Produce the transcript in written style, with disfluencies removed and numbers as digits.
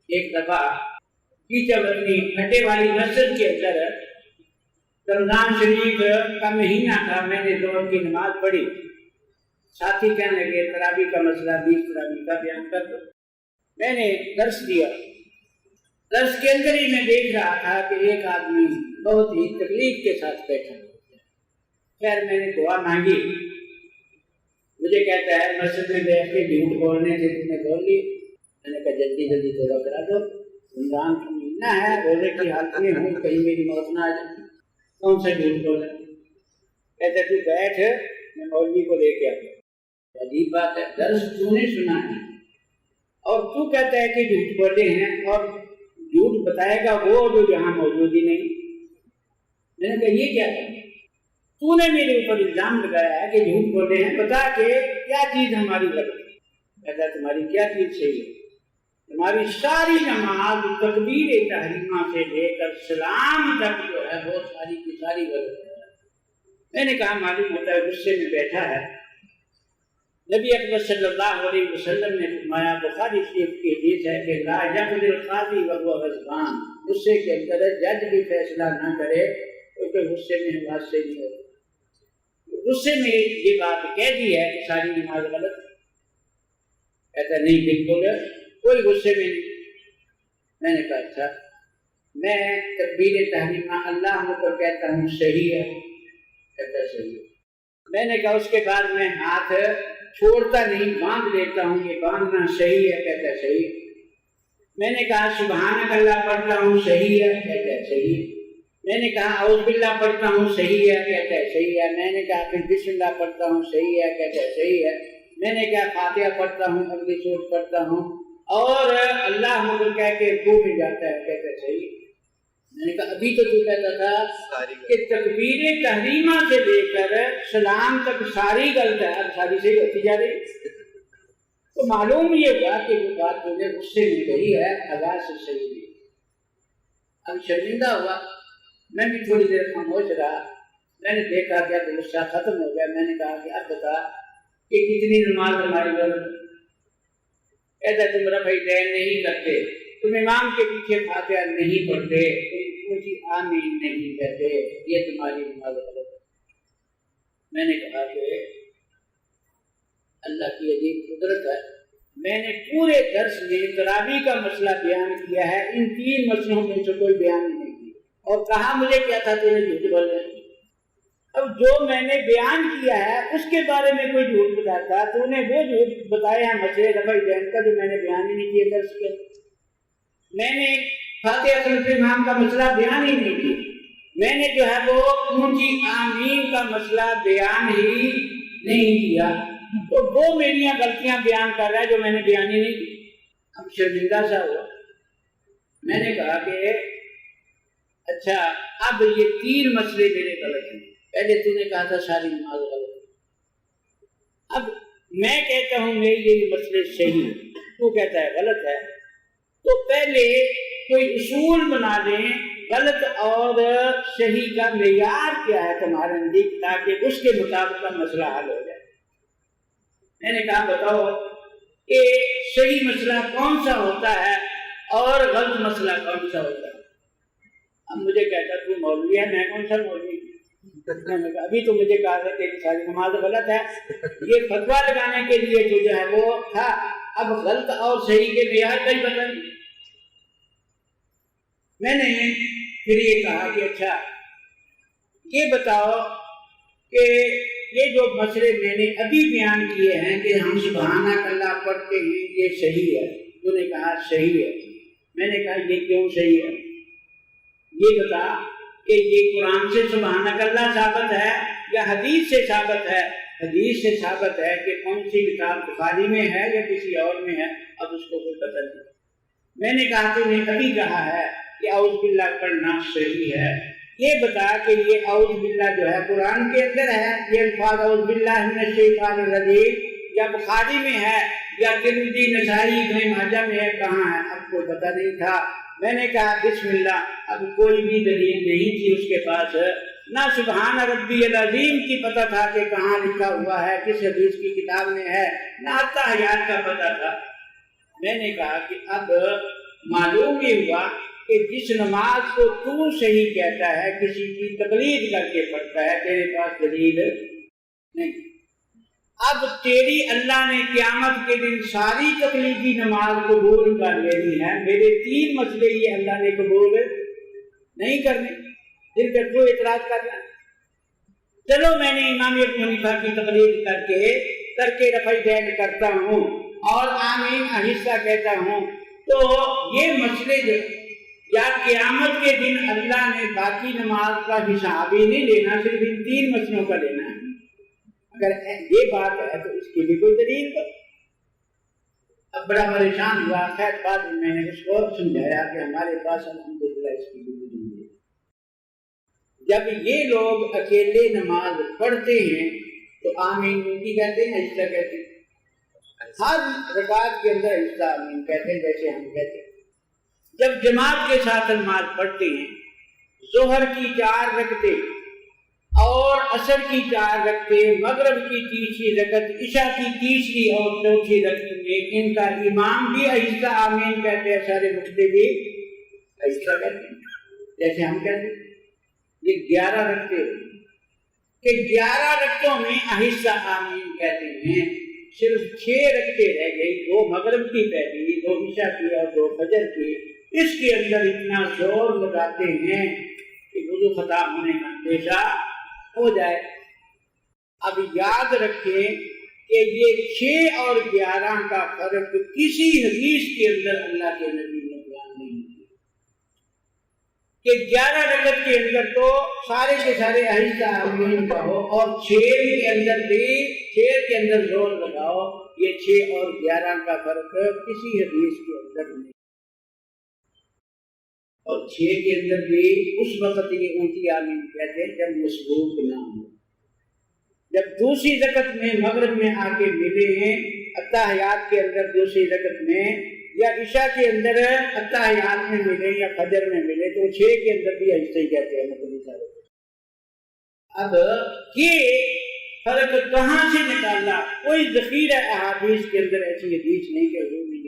ایک دفعہ پیچھے کھٹے والی مسجد کے اندر رمضان شریف کا مہینہ تھا، میں نے ظہر کی نماز پڑھی، ساتھی کہنے لگے تراویح کا مسئلہ 20 تراویح کا بیان کر دو۔ میں نے درس دیا، درس کے اندر ہی میں دیکھ رہا تھا کہ ایک آدمی بہت ہی تکلیف کے ساتھ بیٹھا ہوا ہے۔ خیر میں نے دعا مانگی، مجھے کہتا ہے مسجد میں بیٹھ کے جھوٹ بولنے سے تم نے بول لی۔ میں نے کہا جلدی جلدی توبہ کرا دو، رمضان کا مہینہ ہے، روزے کی حالت میں ہوں، کہیں میری موت نہ آ جائے، کون سا جھوٹ بولے؟ کہتا تو بیٹھ، میں مولوی کو لے کے آتا۔ عجیب بات ہے، درس تو نے سنا ہے اور تو کہتا ہے کہ جھوٹ بولے ہیں، اور جھوٹ بتائے گا وہ جو جہاں موجود ہی نہیں۔ میں نے کہا یہ کیا ہے؟ تو نے میرے اوپر الزام لگایا ہے کہ جھوٹ بولے ہیں، بتا کہ کیا چیز ہماری غلط ہے؟ کہتا تمہاری کیا چیز صحیح ہے؟ تمہاری ساری نماز تکبیر تحریمہ سے لے کر سلام تک جو ہے وہ ساری کی ساری غلط ہے۔ میں نے کہا معلوم ہوتا ہے غصے میں بیٹھا ہے۔ نبی اکبر صلی اللہ علیہ وسلم نے فرمایا، بخاری شریف کی حدیث ہے کہ لا یقضی القاضی وهو غضبان، غصے کے اندر جج بھی فیصلہ نہ کرے کیونکہ غصے میں بات سے نہیں ہوتی۔ غصے میں یہ بات کہہ دی ہے کہ ساری نماز غلط، کہتا نہیں بالکل کوئی غصے میں نہیں۔ میں نے کہا اچھا، میں تکبیر تحریمہ اللہ پر کہتا ہوں صحیح ہے؟ کہتا صحیح ہے۔ میں نے کہا اس کے بعد میں ہاتھ چھوڑتا نہیں، باندھ لیتا ہوں، یہ باندھنا صحیح ہے؟ کہتا صحیح ہے۔ میں نے کہا سبحانک اللہ پڑھتا ہوں، صحیح ہے؟ کہتا صحیح ہے۔ میں نے کہا اعوذ باللہ پڑھتا ہوں، صحیح ہے؟ کہتا ہے صحیح ہے۔ میں نے کہا پھر بسم اللہ پڑھتا ہوں، صحیح ہے؟ کہتا ہے صحیح ہے۔ میں نے کہا فاتحہ پڑھتا ہوں، اگلی سورت پڑھتا ہوں اور اللہ مگر کہہ کے رکوع میں جاتا ہے، کہتا ہے صحیح ہے۔ میں نے کہا ابھی تو کہتا تھا کہ تکبیر تحریمہ سے لے کر سلام تک ساری غلط ہے، اب ساری صحیح ہوتی جا رہی۔ تو معلوم یہ ہوا کہ وہ بات جو ہے غصے میں کہی ہے، آغاز سے صحیح نہیں۔ اب شرمندہ ہوا، میں بھی تھوڑی دیر خاموش رہا۔ میں نے دیکھا کہ اب غصہ ختم ہو گیا۔ میں نے کہا کہ اب بتا کہ کتنی نماز ہماری غلط ہے؟ کہتا تم رفع دین نہیں کرتے، تم امام کے پیچھے فاتحہ نہیں پڑھتے، تم اونچی آمین نہیں کہتے، یہ تمہاری نماز غلط ہے۔ میں نے کہا کہ اللہ کی عجیب قدرت ہے، میں نے پورے درس میں تراویح کا مسئلہ بیان کیا ہے، ان 3 مسئلوں میں سے کوئی بیان نہیں کیا، اور کہا مجھے کیا تھا تو نے جھوٹ بول رہے۔ اب جو میں نے بیان کیا ہے اس کے بارے میں کوئی جھوٹ بتاتا تو نے وہ جھوٹ بتایا ہے مسئلے رفع دین کا جو میں نے بیان ہی نہیں کیا درس کے۔ میں نے فاتحہ خلف امام کا مسئلہ بیان ہی نہیں کیا، میں نے جو ہے وہ اونچی آمین کا مسئلہ بیان ہی نہیں کیا، تو وہ میری غلطیاں بیان کر رہا ہے جو میں نے بیان ہی نہیں کی۔ اب شرمندہ سا ہوا۔ میں نے کہا کہ اچھا اب یہ 3 مسئلے میرے غلط ہیں، پہلے تو نے کہا تھا ساری نماز غلط ہے، اب میں کہتا ہوں میری یہ مسئلے صحیح ہے، تو کہتا ہے غلط ہے، تو پہلے کوئی اصول بنا دیں غلط اور صحیح کا معیار کیا ہے تمہارے نزدیک، تاکہ اس کے مطابق کا مسئلہ حل ہو جائے۔ میں نے کہا بتاؤ کہ صحیح مسئلہ کون سا ہوتا ہے اور غلط مسئلہ کون سا ہوتا ہے؟ اب مجھے کہتا تو مولوی ہے، میں کون سا مولوی؟ میں نے کہا ابھی تو مجھے کہا تھا کہ ساری نماز غلط ہے، یہ فتویٰ لگانے کے لیے جو ہے وہ تھا، اب غلط اور صحیح کے معیار کا ہی پتہ نہیں۔ میں نے پھر یہ کہا کہ اچھا یہ بتاؤ کہ یہ جو مسئلے میں نے ابھی بیان کیے ہیں کہ ہم سبحانک اللہ پڑھتے ہیں یہ صحیح ہے، تو نے کہا صحیح ہے۔ میں نے کہا یہ کیوں صحیح ہے؟ یہ بتا کہ یہ قرآن سے سبحانک اللہ ثابت ہے یا حدیث سے ثابت ہے؟ حدیث سے ثابت ہے کہ کون سی کتاب بخاری میں ہے یا کسی اور میں ہے، اب اس کو کوئی پتہ نہیں۔ میں نے کہا تو نے ابھی کہا ہے کہ اعوذ باللہ پڑھنا صحیح ہے، یہ بتا کہ یہ اعوذ باللہ جو ہے قرآن کے اندر ہے، یہ الفاظ اعوذ باللہ من الشیطان الرجیم یا بخاری میں ہے یا ترمذی نسائی ابن ماجہ میں ہے، کہاں ہے؟ اب کو پتہ نہیں تھا۔ میں نے کہا بسم اللہ، اب کوئی بھی دلیل نہیں تھی اس کے پاس، نہ سبحان ربی العظیم کی پتہ تھا کہ کہاں لکھا ہوا ہے، کس حدیث کی کتاب میں ہے، نہ التحیات کا پتہ تھا۔ میں نے کہا کہ اب معلوم یہ ہوا کہ جس نماز کو تو صحیح کہتا ہے کسی کی تقلید کر کے پڑھتا ہے، تیرے پاس دلیل نہیں۔ اب تیری اللہ نے قیامت کے دن ساری تقلیدی نماز قبول کر لینی ہے، میرے 3 مسئلے یہ اللہ نے قبول نہیں کرنے، جن پر تو اعتراض کرنا۔ چلو میں نے امام ابو حنیفہ کی تقلید کر کے رفع دین کرتا ہوں اور آمین آہستہ کہتا ہوں، تو یہ مسئلے یا قیامت کے دن اللہ نے باقی نماز کا حساب ہی نہیں لینا، صرف ان 3 مسئلوں کا لینا ہے۔ اگر یہ بات ہے تو اس کے لیے کوئی دلیل دو۔ اب بڑا پریشان ہوا، خیر بعد میں نے اس کو سمجھایا کہ ہمارے پاس الحمدللہ اس کی دلیل ہے۔ جب یہ لوگ اکیلے نماز پڑھتے ہیں تو آمین کی کہتے ہیں، حصہ کہتے ہیں، ہر رکعت کے اندر حصہ آمین کہتے ہیں جیسے ہم کہتے ہیں۔ جب جماعت کے ساتھ نماز پڑھتے ہیں، ظہر کی 4 رکعتیں اور عصر کی 4 رکعتیں، مغرب کی 3 رکعت، عشاء کی 3 اور 4 رکعت میں ان کا امام بھی آہستہ آمین کہتے ہیں، سارے مختے بھی آہستہ کہتے ہیں جیسے ہم کہتے ہیں۔ یہ 11 رکعتیں کہ 11 رکعتوں میں آہستہ آمین کہتے ہیں، صرف 6 رکعتیں رہ گئی، 2 مغرب کی پہلی، 2 عشاء کی اور 2 فجر کی۔ اس کے اندر اتنا زور لگاتے ہیں کہ وضو ختم ہونے کا اندیشہ ہو جائے۔ اب یاد رکھیں کہ یہ 6 اور 11 کا فرق کسی حدیث کے اندر اللہ کے نبی نے بیان نہیں کیا کہ 11 رکعت کے اندر تو سارے کے سارے آہستہ آمین کہو اور 6 کے اندر بھی 6 کے اندر زور لگاؤ۔ یہ 6 اور 11 کا فرق کسی حدیث کے اندر نہیں، اور 6 کے اندر بھی اس وقت یہ اونچی آمین کہتے ہیں جب مسبوق نہ ہو، جب دوسری رکعت میں مغرب میں آ کے ملے ہیں، اتحیات کے اندر دوسری رکعت میں، یا عشاء کے اندر اتحیات میں ملے یا فجر میں ملے، تو 6 کے اندر بھی ایسے ہی کہتے ہیں مطلب سارے۔ اب یہ فرق کہاں سے نکالا؟ کوئی ذخیرہ احادیث کے اندر ایسی حدیث نہیں کہ حضور نے